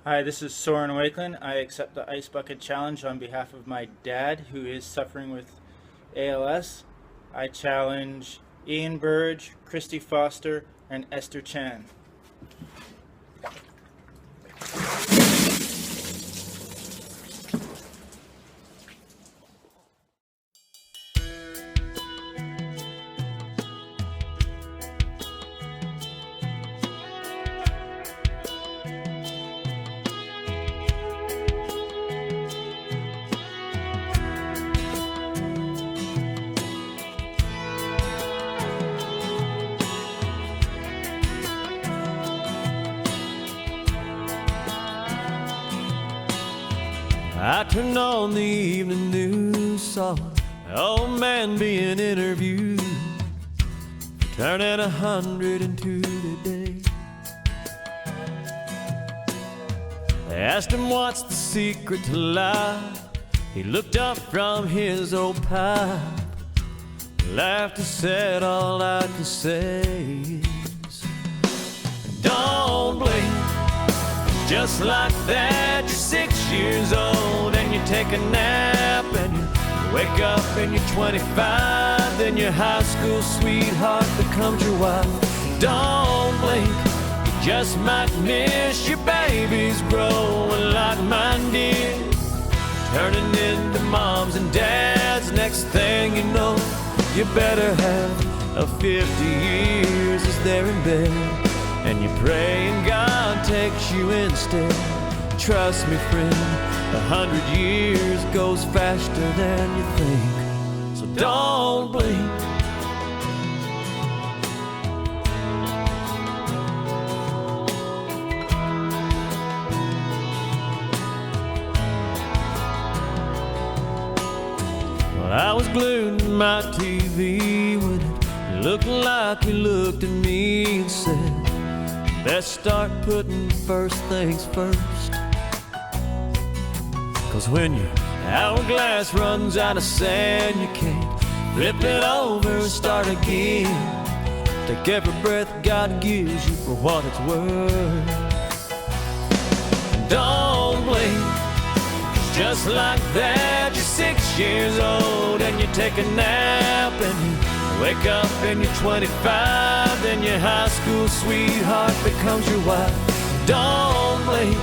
Hi, this is Soren Wakelin. I accept the Ice Bucket Challenge on behalf of my dad, who is suffering with ALS. I challenge Ian Burge, Christy Foster, and Esther Chan. I turned on the evening news, saw an old man being interviewed, turning 102 today. They asked him what's the secret to life. He looked up from his old pipe, laughed and said, all I can say is, don't blink. Just like that, you're 6 years old and you take a nap and you wake up and you're 25. Then your high school sweetheart becomes your wife. Don't blink, you just might miss your babies growing like mine did, turning into moms and dads. Next thing you know, you better have a 50 years as they're in bed, and you pray and God takes you instead. Trust me, friend, 100 years goes faster than you think. So don't blink. Well, I was glued to my TV when it looked like you looked at me and said, best start putting first things first. 'Cause when your hourglass runs out of sand, you can't flip it over and start again. Take every breath God gives you for what it's worth. Don't blink, 'cause just like that, you're 6 years old and you take a nap and you wake up and you're 25, then your high school sweetheart becomes your wife. Don't blink,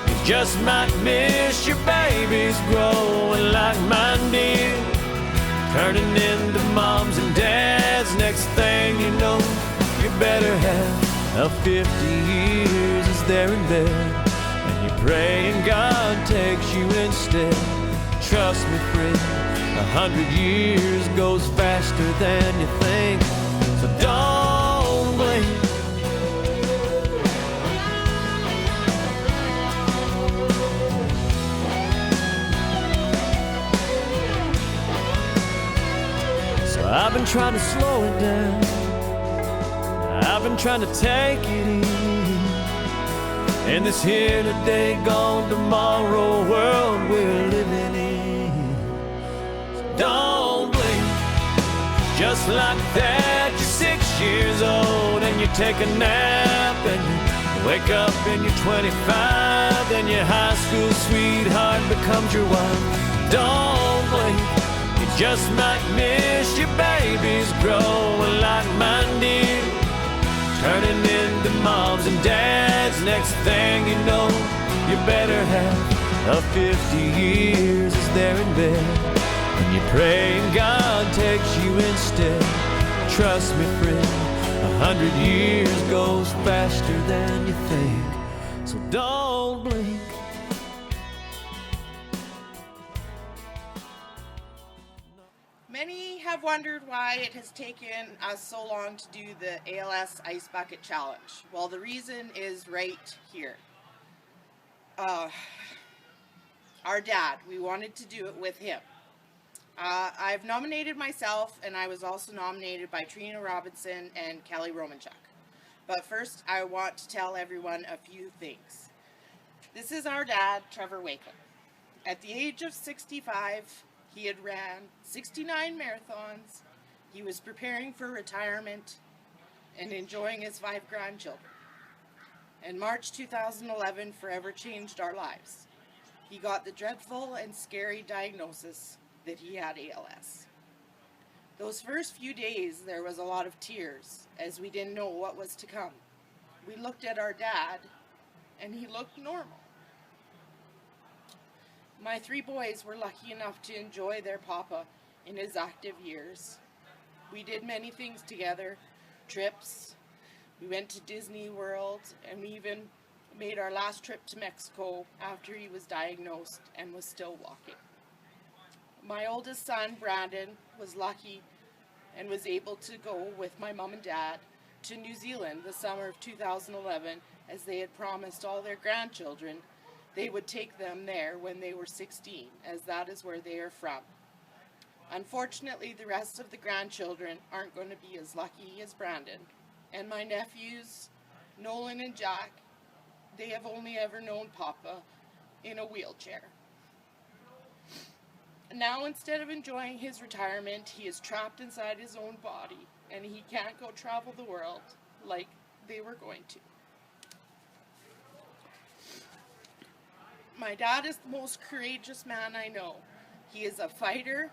you just might miss your babies growing like mine did, turning into moms and dads. Next thing you know, you better have a 50 years as they're in bed, and you pray and God takes you instead. Trust me, friend, 100 years goes faster than you think. So don't blink. So I've been trying to slow it down, I've been trying to take it easy in this here today, gone tomorrow world we're living in. Don't blink, just like that, you're 6 years old and you take a nap and you wake up and you're 25, then your high school sweetheart becomes your wife. Don't blink, you just might miss your babies growing like mine did, turning into moms and dads. Next thing you know, you better have a 50 years as they're in bed, and you pray and God takes you instead. Trust me, friend, 100 years goes faster than you think. So don't blink. Many have wondered why it has taken us so long to do the ALS Ice Bucket Challenge. Well, the reason is right here. Our dad, we wanted to do it with him. I've nominated myself, and I was also nominated by Trina Robinson and Kelly Romanchuk. But first, I want to tell everyone a few things. This is our dad, Trevor Wakelin. At the age of 65, he had ran 69 marathons. He was preparing for retirement and enjoying his 5 grandchildren. and March 2011 forever changed our lives. He got the dreadful and scary diagnosis that he had ALS. Those first few days, there was a lot of tears, as we didn't know what was to come. We looked at our dad, and he looked normal. My 3 boys were lucky enough to enjoy their papa in his active years. We did many things together, trips, we went to Disney World, and we even made our last trip to Mexico after he was diagnosed and was still walking. My oldest son, Brandon, was lucky and was able to go with my mom and dad to New Zealand the summer of 2011, as they had promised all their grandchildren they would take them there when they were 16, as that is where they are from. Unfortunately, the rest of the grandchildren aren't going to be as lucky as Brandon. And my nephews, Nolan and Jack, they have only ever known Papa in a wheelchair. Now, instead of enjoying his retirement, he is trapped inside his own body, and he can't go travel the world like they were going to. My dad is the most courageous man I know. He is a fighter.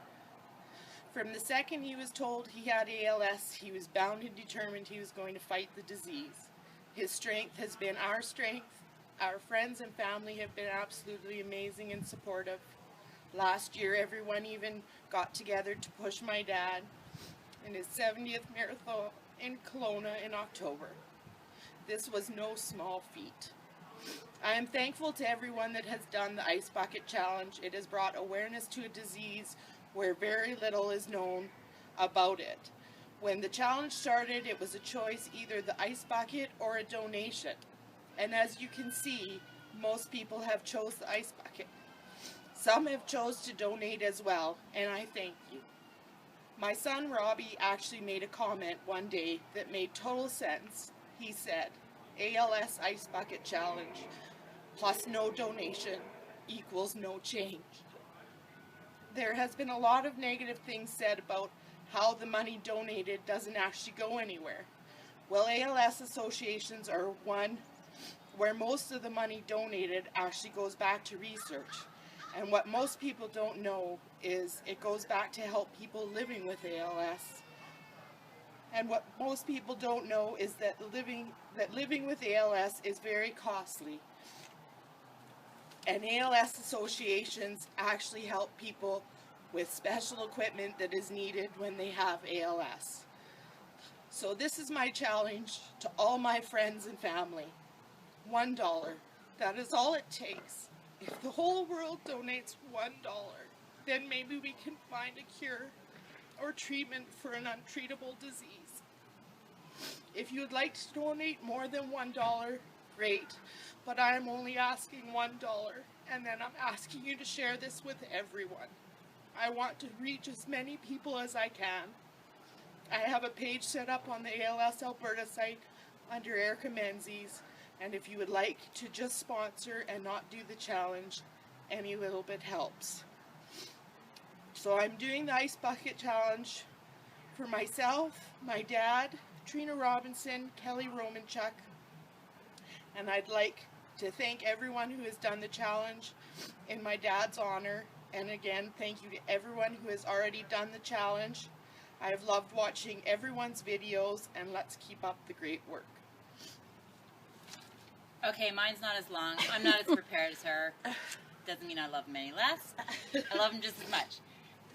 From the second he was told he had ALS, he was bound and determined he was going to fight the disease. His strength has been our strength. Our friends and family have been absolutely amazing and supportive. Last year, everyone even got together to push my dad in his 70th marathon in Kelowna in October. This was no small feat. I am thankful to everyone that has done the Ice Bucket Challenge. It has brought awareness to a disease where very little is known about it. When the challenge started, it was a choice, either the ice bucket or a donation. And as you can see, most people have chose the ice bucket. Some have chose to donate as well, and I thank you. My son Robbie actually made a comment one day that made total sense. He said, ALS Ice Bucket Challenge plus no donation equals no change. There has been a lot of negative things said about how the money donated doesn't actually go anywhere. Well, ALS associations are one where most of the money donated actually goes back to research. And what most people don't know is it goes back to help people living with ALS. And what most people don't know is that living with ALS is very costly. And ALS associations actually help people with special equipment that is needed when they have ALS. So this is my challenge to all my friends and family. $1. That is all it takes. If the whole world donates $1, then maybe we can find a cure or treatment for an untreatable disease. If you would like to donate more than $1, great, but I am only asking $1, and then I'm asking you to share this with everyone. I want to reach as many people as I can. I have a page set up on the ALS Alberta site under Erika Menzies, and if you would like to just sponsor and not do the challenge, any little bit helps. So I'm doing the Ice Bucket Challenge for myself, my dad, Trina Robinson, Kelly Romanchuk, and I'd like to thank everyone who has done the challenge in my dad's honor. And again, thank you to everyone who has already done the challenge. I have loved watching everyone's videos, and let's keep up the great work. Okay, mine's not as long. I'm not as prepared as her. Doesn't mean I love him any less. I love him just as much.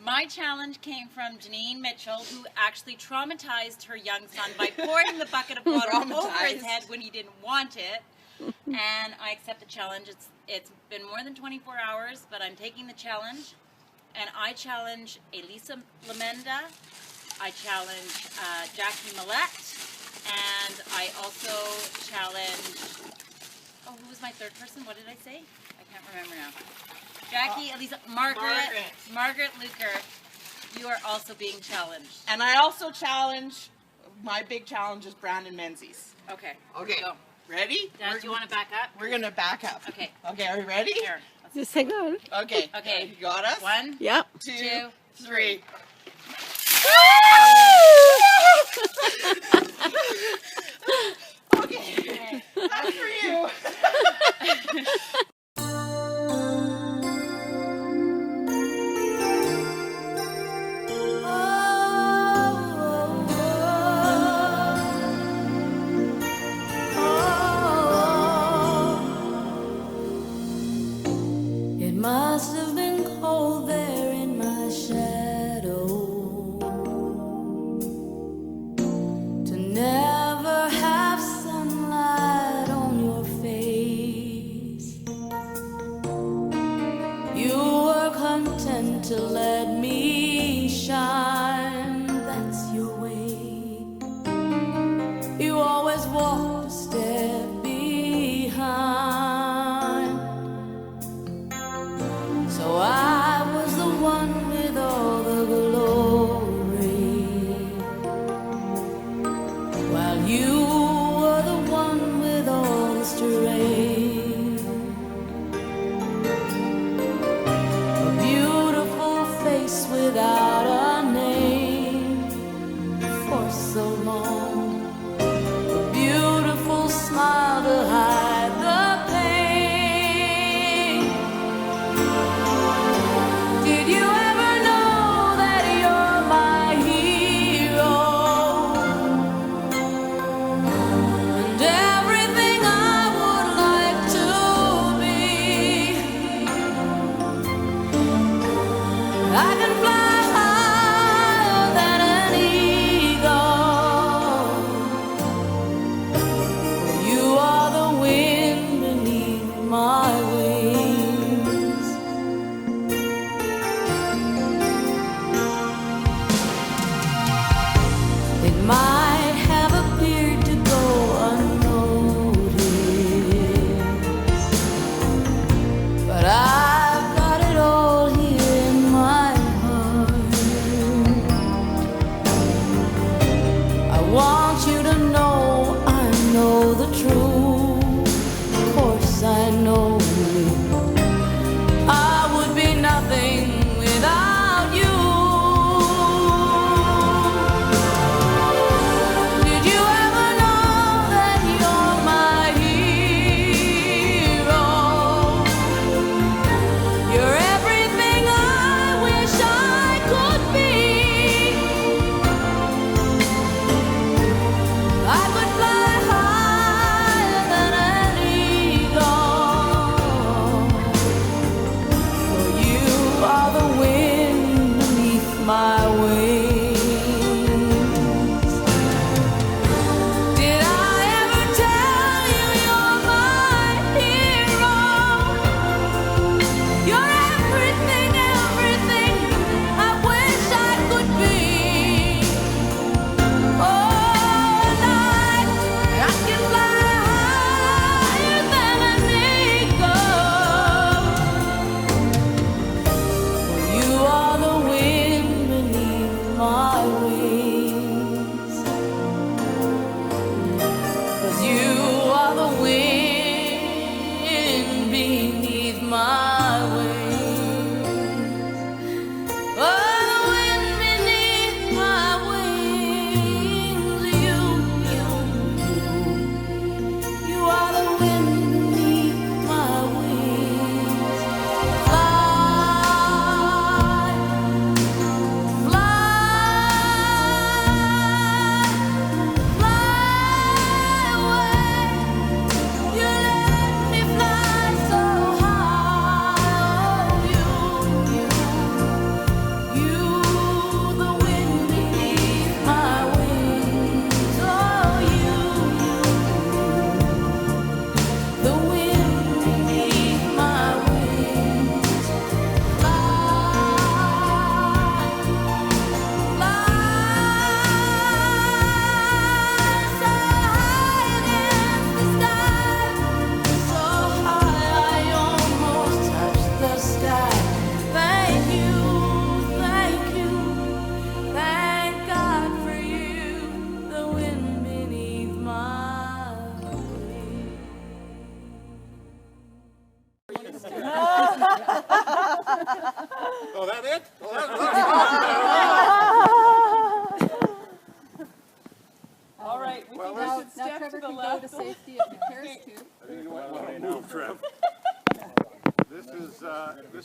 My challenge came from Janine Mitchell, who actually traumatized her young son by pouring the bucket of water over his head when he didn't want it. And I accept the challenge. It's been more than 24 hours, but I'm taking the challenge. And I challenge Elisa Lamenda. I challenge Jackie Millette. And I also challenge... Oh, who was my third person? What did I say? I can't remember now. Jackie, Elisa, Margaret Luker. You are also being challenged. And I also challenge, my big challenge is Brandon Menzies. Okay. Okay. Go. Ready? Dad, do you want to back up? We're going to back up. Okay. Okay, are you ready? Here. Just hang on. Okay. Okay. You got us? 1, Yep. 2, 3. Okay. That's for you.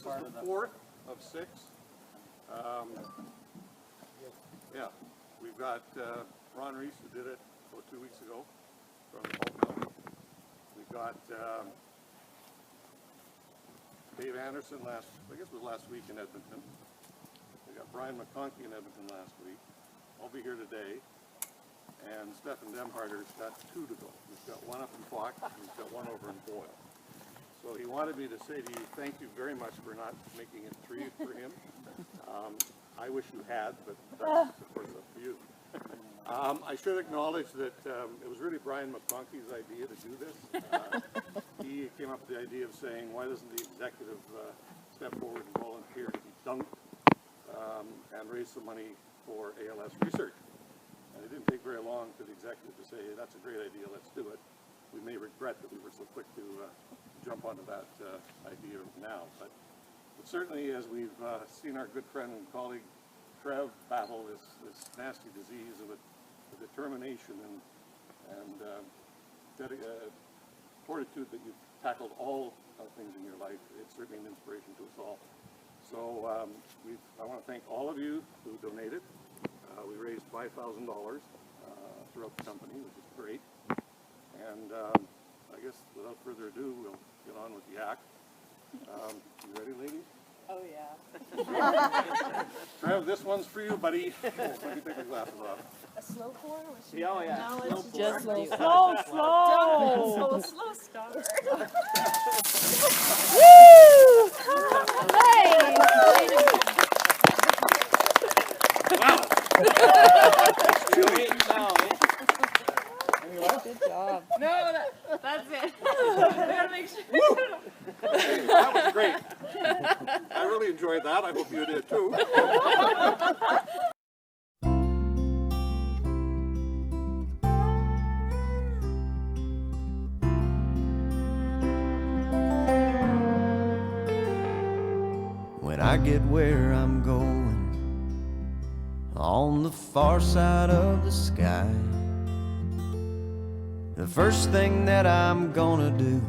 this is the fourth of 6. Yeah, we've got Ron Reese, who did it about 2 weeks ago from the pulp mill. We've got Dave Anderson last week in Edmonton. We got Brian McConkey in Edmonton last week. I'll be here today. And Stefan Demharder's got 2 to go. He's got 1 up in Fox, and he's got 1 over in Boyle. So he wanted me to say to you, thank you very much for not making it 3 for him. I wish you had, but that's of course up to you. I should acknowledge that it was really Brian McConkey's idea to do this. He came up with the idea of saying, why doesn't the executive step forward and volunteer to be dunked and raise some money for ALS research? And it didn't take very long for the executive to say, that's a great idea, let's do it. We may regret that we were so quick to jump onto that idea now, but certainly as we've seen our good friend and colleague Trev battle this nasty disease with the determination and fortitude that you've tackled all things in your life, it's certainly an inspiration to us all. So I want to thank all of you who donated. We raised $5,000 throughout the company, which is great. And I guess without further ado, we'll get on with the act. You ready, ladies? Oh, yeah. Trev, this one's for you, buddy. Oh, let me take my glasses off. A slow pour? Yeah, oh, yeah. No, it's Slow just pour. slow start. Wow. Good job. No, that's it. I gotta make sure. Hey, that was great. I really enjoyed that. I hope you did too. When I get where I'm going, on the far side of the sky, the first thing that I'm gonna do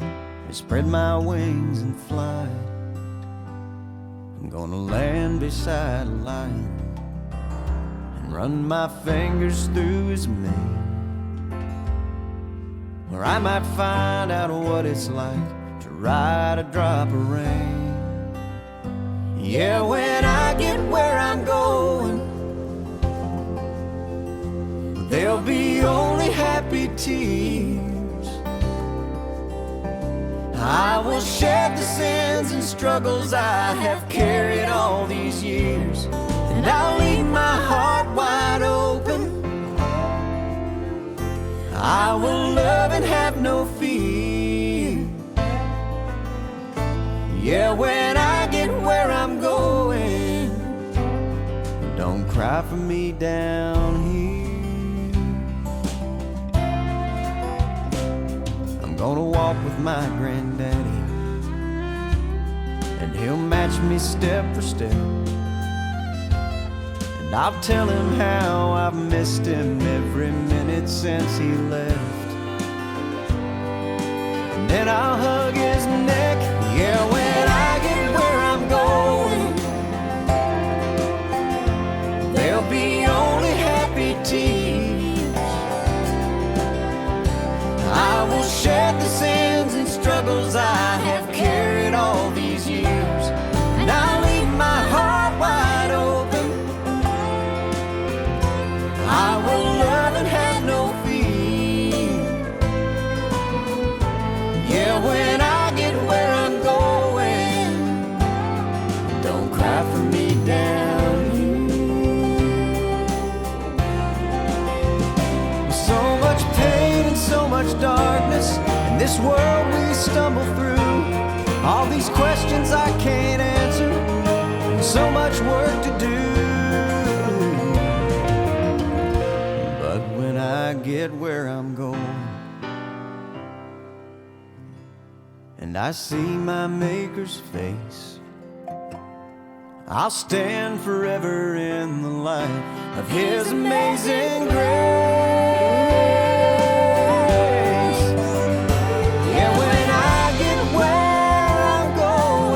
is spread my wings and fly. I'm gonna land beside a lion and run my fingers through his mane, where I might find out what it's like to ride a drop of rain. Yeah, when I get where I'm going, there'll be only happy tears. I will shed the sins and struggles I have carried all these years, and I'll leave my heart wide open. I will love and have no fear. Yeah, when I get where I'm going, don't cry for me down here. I'm gonna walk with my granddaddy, and he'll match me step for step, and I'll tell him how I've missed him every minute since he left. And then I'll hug his neck. Yeah, when I get where I'm going, there'll be only happy tears. I will shed the sins and struggles I have carried all these years, and I'll leave my heart wide open. I will love and have no fear. Yeah, when I get where I'm going, don't cry for me down here. With so much pain and so much darkness in this world we stumble through, all these questions I can't answer, and so much work to do. But when I get where I'm going, and I see my Maker's face, I'll stand forever in the light of His amazing grace. Yeah, when I get where I'm going,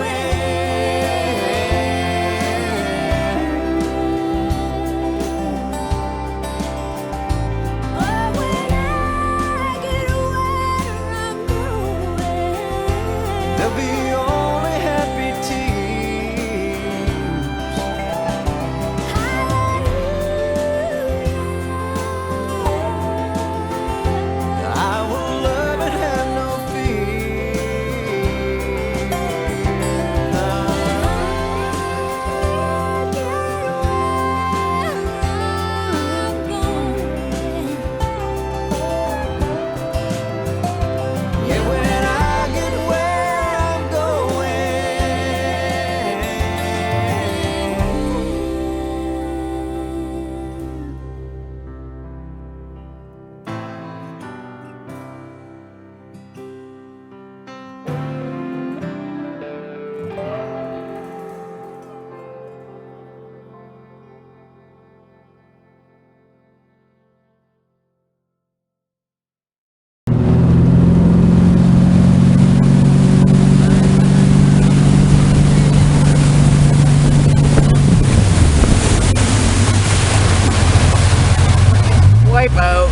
Wipeout.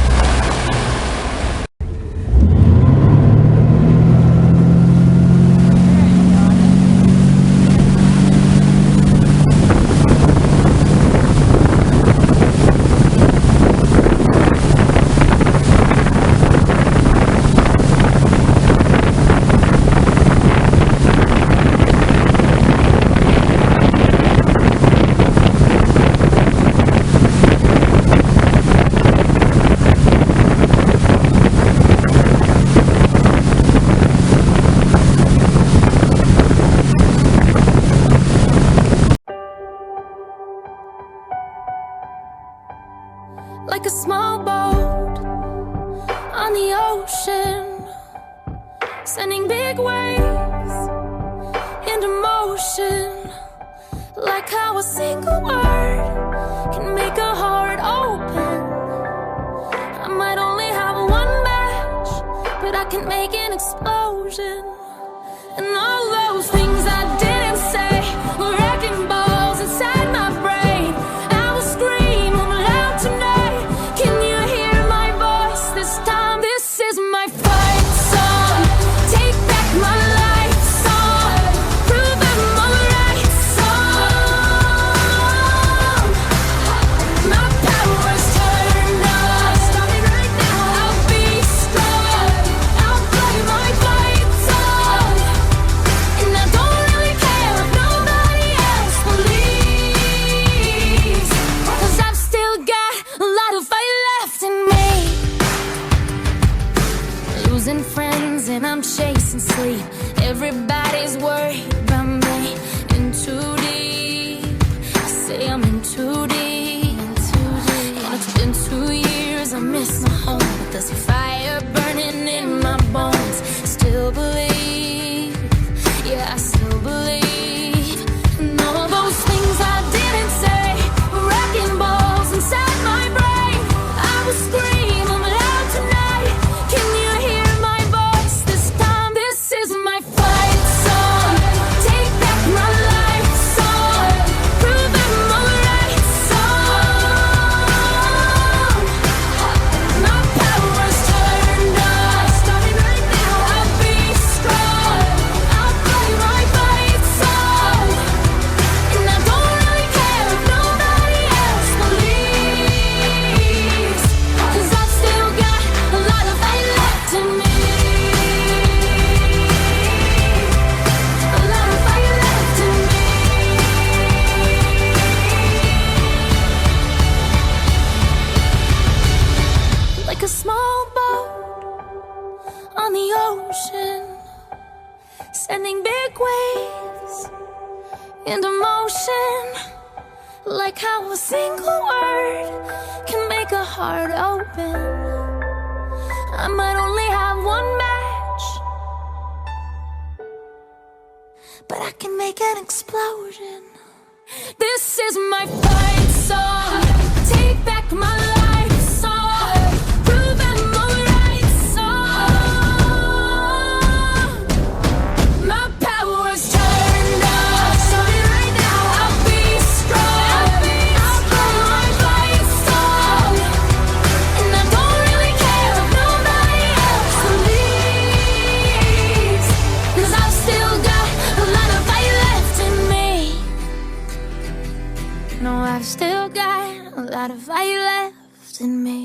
Like a small boat on the ocean, sending big waves into motion. Like how a single word can make a heart open. I might only have one match, but I can make an explosion. And all those things I didn't say were wrecking balls inside my brain. I will scream loud tonight. Can you hear my voice this time? This is my fight song. Take back my life song. Prove I'm alright song. My power's turned on. Starting right now. I'll be strong. I'll play my fight song. And I don't really care if nobody else believes, 'cause I've still got a lot of fight left in me. Losing friends and I'm chasing sleep. Everybody's worried about me. In too deep. I say I'm in too deep. And it's been 2 years, I miss my home, but there's a fire burning in my bones. Still believe, yeah, I still believe. And all those things I didn't say were wrecking balls inside my brain. I will scream loud tonight. Can you hear my voice this time? This is my fight song. Take back my life song. Prove I'm alright song. My power's turned on. Starting right now. I'll be strong. I'll play my fight song. And I don't really care if nobody else believes, 'cause I've still got a lot of fight left in me. A lot of fight left in me. Like a small boat on the ocean, sending big waves into motion. Like how a single word can make a heart open. I might only have one match, but I can make an explosion. This is my fight song. Take back my life song. Prove I'm alright song. My power's turned on. Starting right now. I'll be strong. I'll play my fight song. And I don't really care if nobody else believes, 'cause I've still got a lot of fight left in me. No, I've still got a lot of fight left in me.